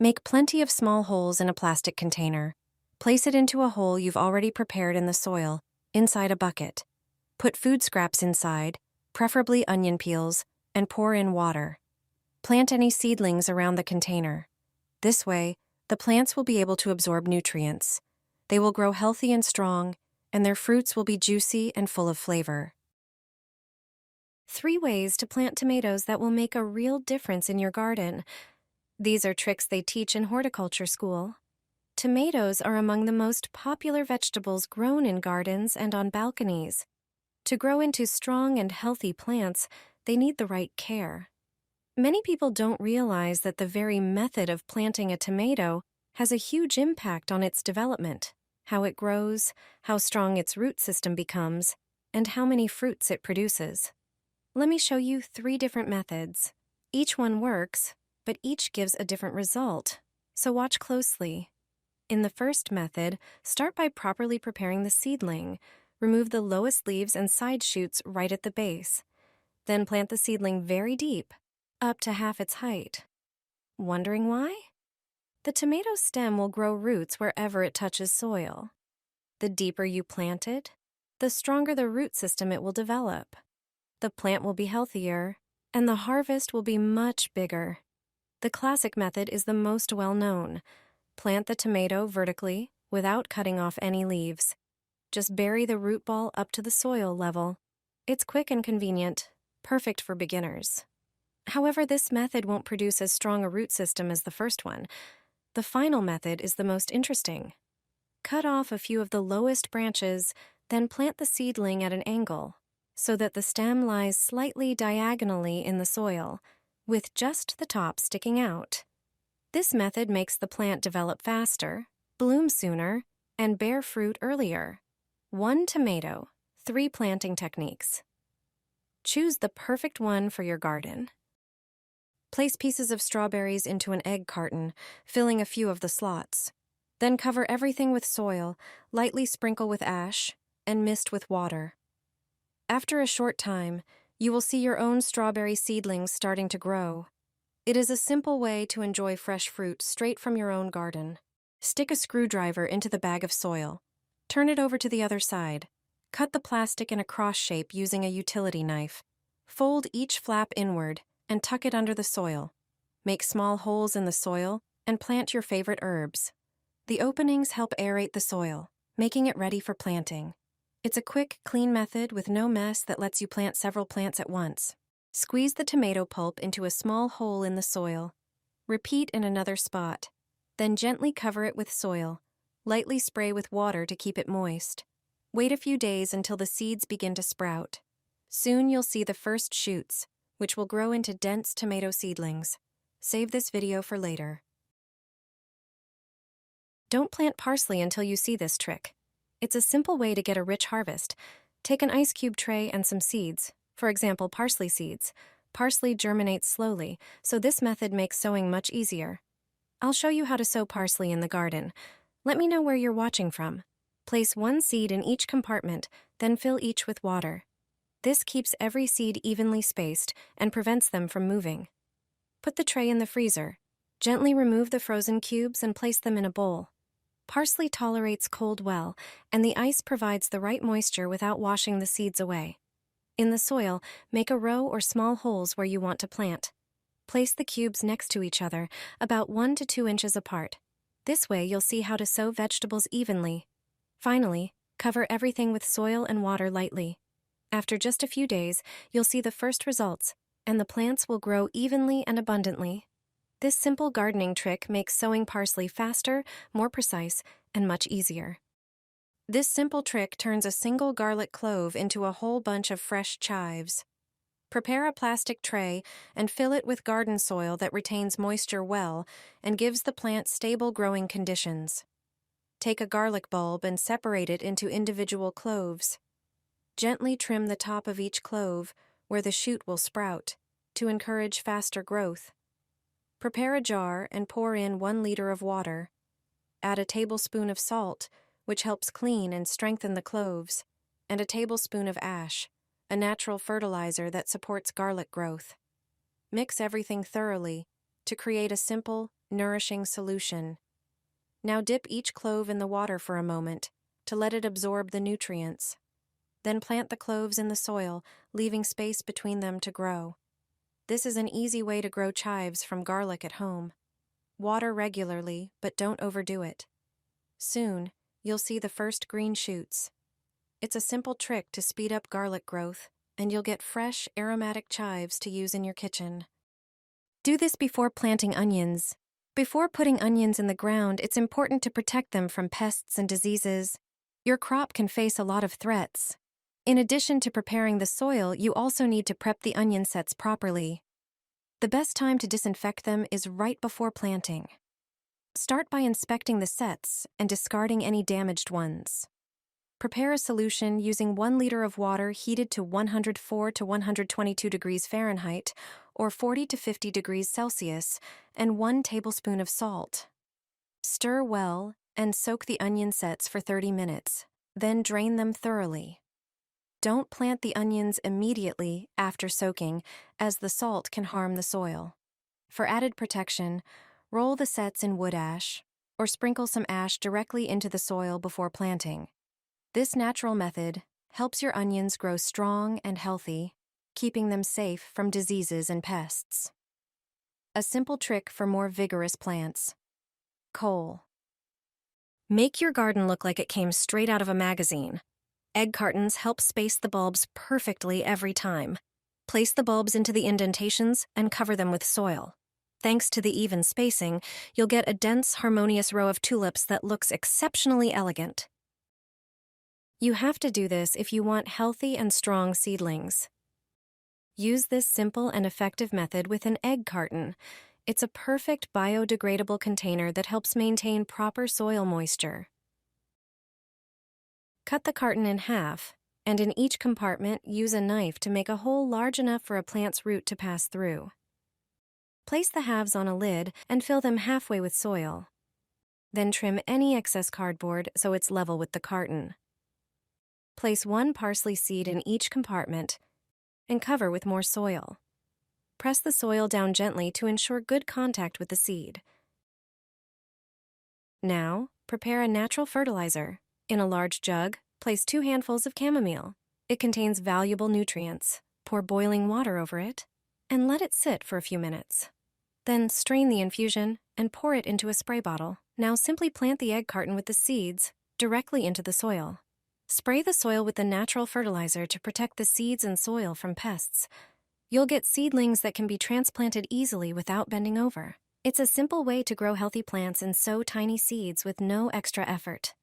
Make plenty of small holes in a plastic container. Place it into a hole you've already prepared in the soil, inside a bucket. Put food scraps inside, preferably onion peels, and pour in water. Plant any seedlings around the container. This way, the plants will be able to absorb nutrients. They will grow healthy and strong, and their fruits will be juicy and full of flavor. 3 ways to plant tomatoes that will make a real difference in your garden. These are tricks they teach in horticulture school. Tomatoes are among the most popular vegetables grown in gardens and on balconies. To grow into strong and healthy plants, they need the right care. Many people don't realize that the very method of planting a tomato has a huge impact on its development, how it grows, how strong its root system becomes, and how many fruits it produces. Let me show you 3 different methods. Each one works, but each gives a different result, so watch closely. In the first method, start by properly preparing the seedling. Remove the lowest leaves and side shoots right at the base. Then plant the seedling very deep, up to half its height. Wondering why? The tomato stem will grow roots wherever it touches soil. The deeper you plant it, the stronger the root system it will develop. The plant will be healthier, and the harvest will be much bigger. The classic method is the most well-known. Plant the tomato vertically without cutting off any leaves. Just bury the root ball up to the soil level. It's quick and convenient, perfect for beginners. However, this method won't produce as strong a root system as the first one. The final method is the most interesting. Cut off a few of the lowest branches, then plant the seedling at an angle, so that the stem lies slightly diagonally in the soil, with just the top sticking out. This method makes the plant develop faster, bloom sooner, and bear fruit earlier. 1 tomato, 3 planting techniques. Choose the perfect one for your garden. Place pieces of strawberries into an egg carton, filling a few of the slots. Then cover everything with soil, lightly sprinkle with ash, and mist with water. After a short time, you will see your own strawberry seedlings starting to grow. It is a simple way to enjoy fresh fruit straight from your own garden. Stick a screwdriver into the bag of soil. Turn it over to the other side. Cut the plastic in a cross shape using a utility knife. Fold each flap inward and tuck it under the soil. Make small holes in the soil and plant your favorite herbs. The openings help aerate the soil, making it ready for planting. It's a quick, clean method with no mess that lets you plant several plants at once. Squeeze the tomato pulp into a small hole in the soil. Repeat in another spot. Then gently cover it with soil. Lightly spray with water to keep it moist. Wait a few days until the seeds begin to sprout. Soon you'll see the first shoots, which will grow into dense tomato seedlings. Save this video for later. Don't plant parsley until you see this trick. It's a simple way to get a rich harvest. Take an ice cube tray and some seeds, for example, parsley seeds. Parsley germinates slowly, so this method makes sowing much easier. I'll show you how to sow parsley in the garden. Let me know where you're watching from. Place 1 seed in each compartment, then fill each with water. This keeps every seed evenly spaced and prevents them from moving. Put the tray in the freezer. Gently remove the frozen cubes and place them in a bowl. Parsley tolerates cold well, and the ice provides the right moisture without washing the seeds away. In the soil, make a row or small holes where you want to plant. Place the cubes next to each other, about 1 to 2 inches apart. This way you'll see how to sow vegetables evenly. Finally, cover everything with soil and water lightly. After just a few days, you'll see the first results, and the plants will grow evenly and abundantly. This simple gardening trick makes sowing parsley faster, more precise, and much easier. This simple trick turns a single garlic clove into a whole bunch of fresh chives. Prepare a plastic tray and fill it with garden soil that retains moisture well and gives the plant stable growing conditions. Take a garlic bulb and separate it into individual cloves. Gently trim the top of each clove, where the shoot will sprout, to encourage faster growth. Prepare a jar and pour in 1 liter of water. Add a tablespoon of salt, which helps clean and strengthen the cloves, and a tablespoon of ash, a natural fertilizer that supports garlic growth. Mix everything thoroughly, to create a simple, nourishing solution. Now dip each clove in the water for a moment to let it absorb the nutrients. Then plant the cloves in the soil, leaving space between them to grow. This is an easy way to grow chives from garlic at home. Water regularly, but don't overdo it. Soon, you'll see the first green shoots. It's a simple trick to speed up garlic growth, and you'll get fresh, aromatic chives to use in your kitchen. Do this before planting onions. Before putting onions in the ground, it's important to protect them from pests and diseases. Your crop can face a lot of threats. In addition to preparing the soil, you also need to prep the onion sets properly. The best time to disinfect them is right before planting. Start by inspecting the sets and discarding any damaged ones. Prepare a solution using 1 liter of water heated to 104 to 122 degrees Fahrenheit or 40 to 50 degrees Celsius and 1 tablespoon of salt. Stir well and soak the onion sets for 30 minutes, then drain them thoroughly. Don't plant the onions immediately after soaking, as the salt can harm the soil. For added protection, roll the sets in wood ash or sprinkle some ash directly into the soil before planting. This natural method helps your onions grow strong and healthy, keeping them safe from diseases and pests. A simple trick for more vigorous plants. Coal. Make your garden look like it came straight out of a magazine. Egg cartons help space the bulbs perfectly every time. Place the bulbs into the indentations and cover them with soil. Thanks to the even spacing, you'll get a dense, harmonious row of tulips that looks exceptionally elegant. You have to do this if you want healthy and strong seedlings. Use this simple and effective method with an egg carton. It's a perfect biodegradable container that helps maintain proper soil moisture. Cut the carton in half, and in each compartment, use a knife to make a hole large enough for a plant's root to pass through. Place the halves on a lid and fill them halfway with soil. Then trim any excess cardboard so it's level with the carton. Place 1 parsley seed in each compartment and cover with more soil. Press the soil down gently to ensure good contact with the seed. Now, prepare a natural fertilizer. In a large jug, place 2 handfuls of chamomile. It contains valuable nutrients. Pour boiling water over it and let it sit for a few minutes. Then strain the infusion and pour it into a spray bottle. Now simply plant the egg carton with the seeds directly into the soil. Spray the soil with the natural fertilizer to protect the seeds and soil from pests. You'll get seedlings that can be transplanted easily without bending over. It's a simple way to grow healthy plants and sow tiny seeds with no extra effort.